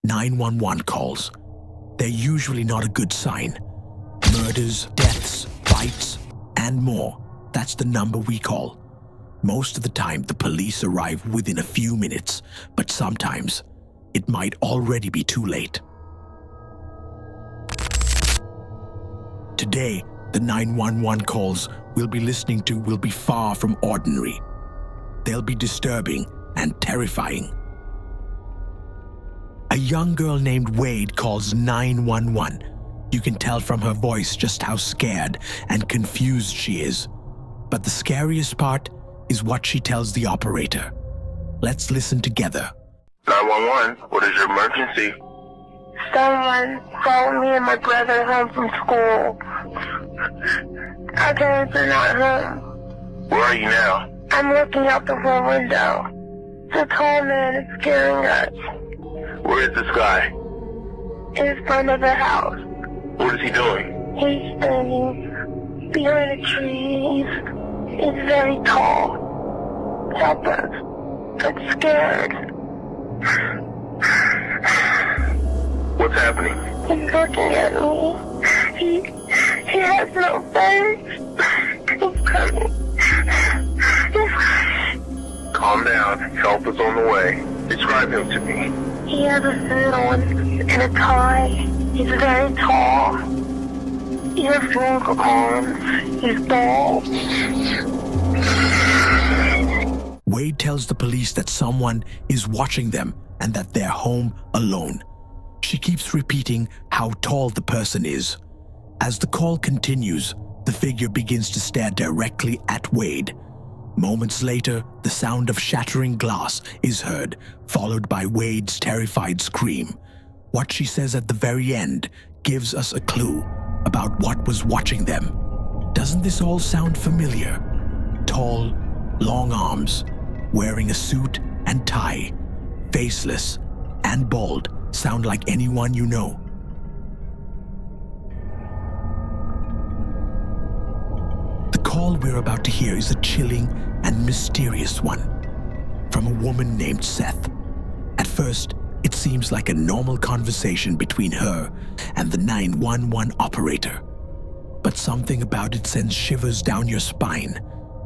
911 calls. They're usually not a good sign. Murders, deaths, fights, and more. That's the number we call. Most of the time, the police arrive within a few minutes, but sometimes it might already be too late. Today, the 911 calls we'll be listening to will be far from ordinary. They'll be disturbing and terrifying. A young girl named Wade calls 911. You can tell from her voice just how scared and confused she is. But the scariest part is what she tells the operator. Let's listen together. 911, what is your emergency? Someone called me and my brother home from school. Our parents are not home. Where are you now? I'm looking out the front window. The tall man is scaring us. Where is this guy? In front of the house. What is he doing? He's standing behind a tree. He's very tall. Help us. I'm scared. What's happening? He's looking at me. He has no face. He's coming. Calm down. Help is on the way. Describe him to me. He has a suit on and a tie. He's very tall. He has long arms. He's bald. Wade tells the police that someone is watching them and that they're home alone. She keeps repeating how tall the person is. As the call continues, the figure begins to stare directly at Wade. Moments later, the sound of shattering glass is heard, followed by Wade's terrified scream. What she says at the very end gives us a clue about what was watching them. Doesn't this all sound familiar? Tall, long arms, wearing a suit and tie, faceless and bald, sound like anyone you know. The call we're about to hear is a chilling and mysterious one from a woman named Seth. At first, it seems like a normal conversation between her and the 911 operator. But something about it sends shivers down your spine.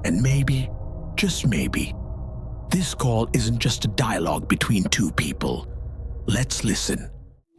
And maybe, just maybe, this call isn't just a dialogue between two people. Let's listen.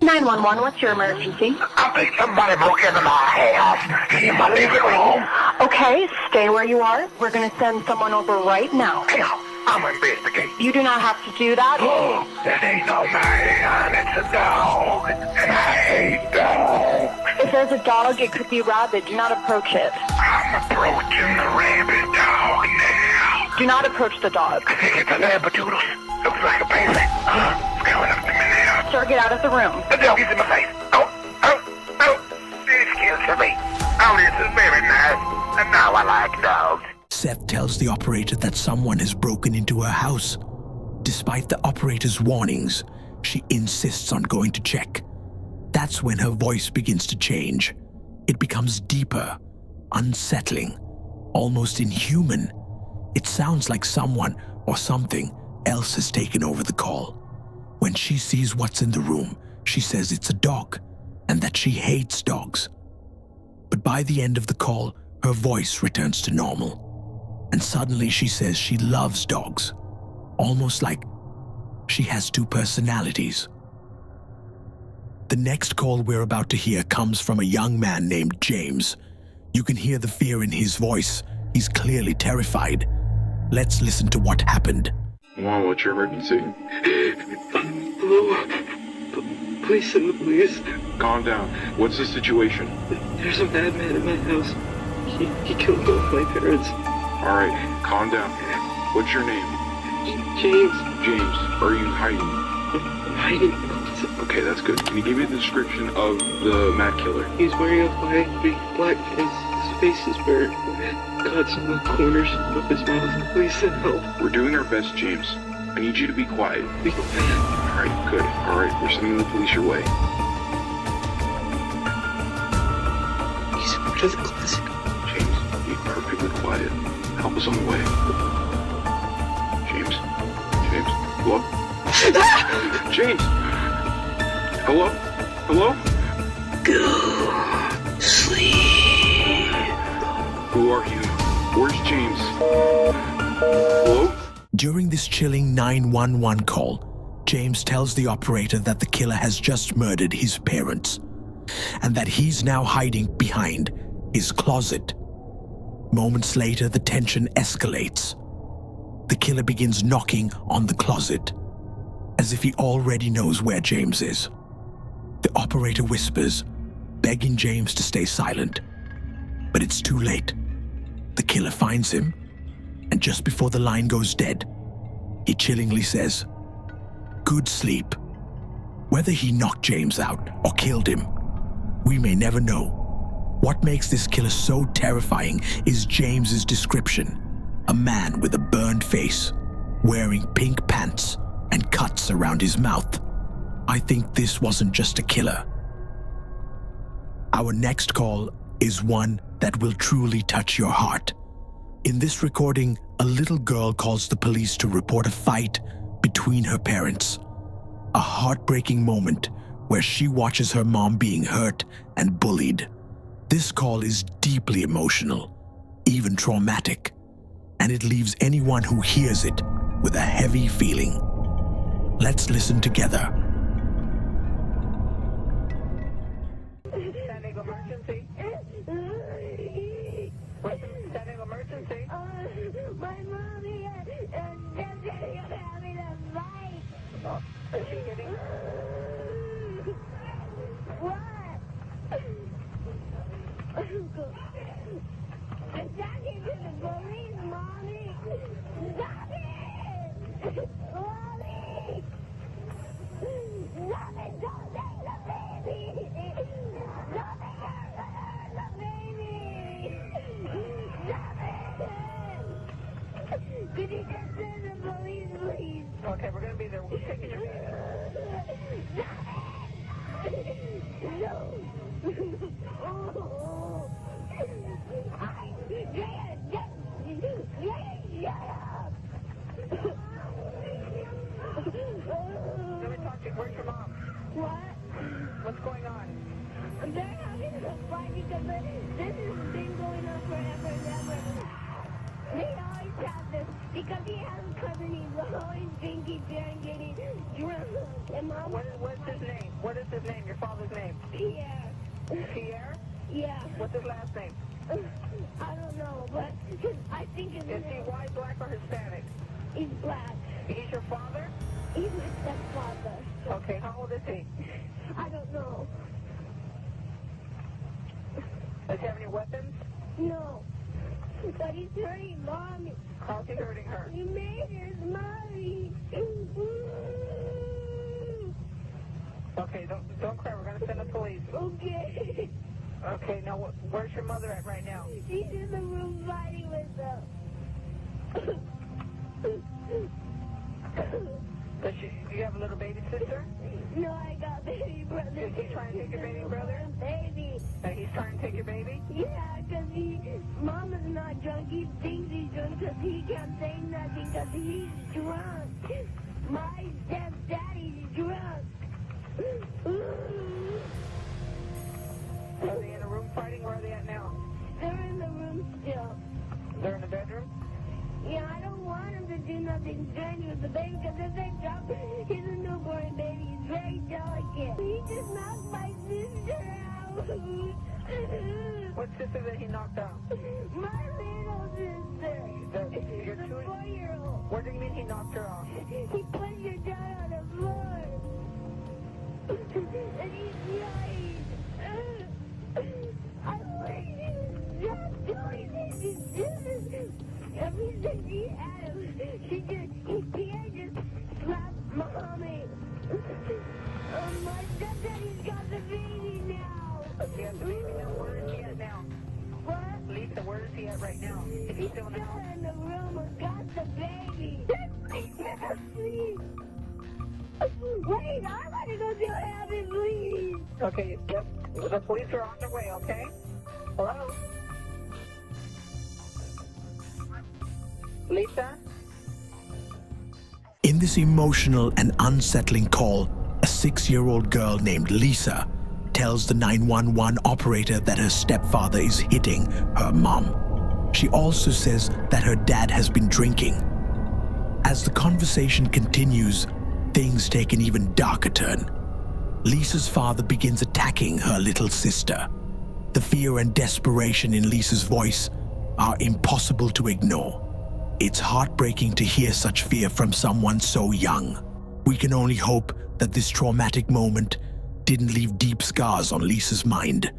911, what's your emergency? I think somebody broke into my house. In my living room. Okay, stay where you are. We're going to send someone over right now. Hell, I'm investigating. You do not have to do that. Oh, that ain't no man. It's a dog. And I hate dogs. If there's a dog, it could be rabid. Do not approach it. I'm approaching the rabid dog now. Do not approach the dog. I think it's a labradoodle. Looks like a baby. It's coming up to me now. Sir, get out of the room. The dog is in my face. Oh. This kills me. Oh, this is very nice. And now I like dogs. Seth tells the operator that someone has broken into her house. Despite the operator's warnings, she insists on going to check. That's when her voice begins to change. It becomes deeper, unsettling, almost inhuman. It sounds like someone or something else has taken over the call. When she sees what's in the room, she says it's a dog and that she hates dogs. But by the end of the call, her voice returns to normal. And suddenly she says she loves dogs, almost like she has two personalities. The next call we're about to hear comes from a young man named James. You can hear the fear in his voice. He's clearly terrified. Let's listen to what happened. Wow, what's your emergency? Hello? Please send the police. Calm down. What's the situation? There's a madman in my house. He killed both my parents. Alright, calm down. What's your name? James. James, are you hiding? I'm hiding in the closet. Okay, that's good. Can you give me the description of the mad killer? He's wearing a wide, big black face. His face is weird. Cuts on the corners of his mouth. Please send help. We're doing our best, James. I need you to be quiet. Be quiet. Alright, good. Alright, we're sending the police your way. He's part of the closet. James, be perfectly quiet. Help us on the way. James, go up. James! Hello? Hello? Go sleep. Who are you? Where's James? Hello? During this chilling 911 call, James tells the operator that the killer has just murdered his parents and that he's now hiding behind his closet. Moments later, the tension escalates. The killer begins knocking on the closet, as if he already knows where James is. The operator whispers, begging James to stay silent. But it's too late. The killer finds him, and just before the line goes dead, he chillingly says, "Good sleep." Whether he knocked James out or killed him, we may never know. What makes this killer so terrifying is James's description. A man with a burned face, wearing pink pants and cuts around his mouth. I think this wasn't just a killer. Our next call is one that will truly touch your heart. In this recording, a little girl calls the police to report a fight between her parents. A heartbreaking moment where she watches her mom being hurt and bullied. This call is deeply emotional, even traumatic, and it leaves anyone who hears it with a heavy feeling. Let's listen together. Standing emergency. Standing emergency. My mommy and daddy are having a fight. Is she hitting? What? I'm talking to the police, Mommy. Stop it! Mommy! Stop it! Don't take the baby! Stop it! You're gonna hurt the baby! Stop it! Could you just send the police, please? Okay, we're gonna be there. We're taking your baby. Stop it! No! Oh. Shut up! Let me talk to you. Where's your mom? What? What's going on? They're having a fight because this has been going on forever and ever. They always have this because he has a cousin. He's always drinking beer and getting drunk. And Mom, What's his name? What is his name? Your father's name? Pierre. Pierre? Yeah. What's his last name? I don't know, but I think his Is he name white, black, or Hispanic? is black. He's your father? He's my stepfather. Okay, how old is he? I don't know. Does he have any weapons? No. But he's hurting Mommy. How's he hurting her? He made his Mommy. Okay, don't cry. We're gonna send the police. Okay. Okay, now where's your mother at right now? She's in the room fighting with them. Do you have a little baby sister? No, I got baby brother. Is he trying to take your baby brother? Baby. He's trying to take your baby? Yeah, because Mama's not drunk. He thinks he's drunk because he can't say nothing because he's drunk. My stepdaddy's drunk. Are they in a room fighting? Where are they at now? They're in the room still. They're in the bedroom? Yeah, I don't want him to do nothing strange with the baby because if they drop him, he's a newborn baby. He's very delicate. He just knocked my sister out. What sister that he knocked out? My little sister. Your The two... 4-year-old. What do you mean he knocked her off? He pushed her down on the floor. And he's yelling. I wish he was just doing this. Ever since he had him, Pierre just slapped Mommy. My stepdaddy's got the baby now. He has the baby now. Where is he at now? What? Lisa, where is he at right now? Is he He's still in the still house? in the room and got the baby. Please. Wait, I want to go to heaven, please. Okay, yep. The police are on their way, okay? Hello? Lisa? In this emotional and unsettling call, a 6-year-old girl named Lisa tells the 911 operator that her stepfather is hitting her mom. She also says that her dad has been drinking. As the conversation continues, things take an even darker turn. Lisa's father begins attacking her little sister. The fear and desperation in Lisa's voice are impossible to ignore. It's heartbreaking to hear such fear from someone so young. We can only hope that this traumatic moment didn't leave deep scars on Lisa's mind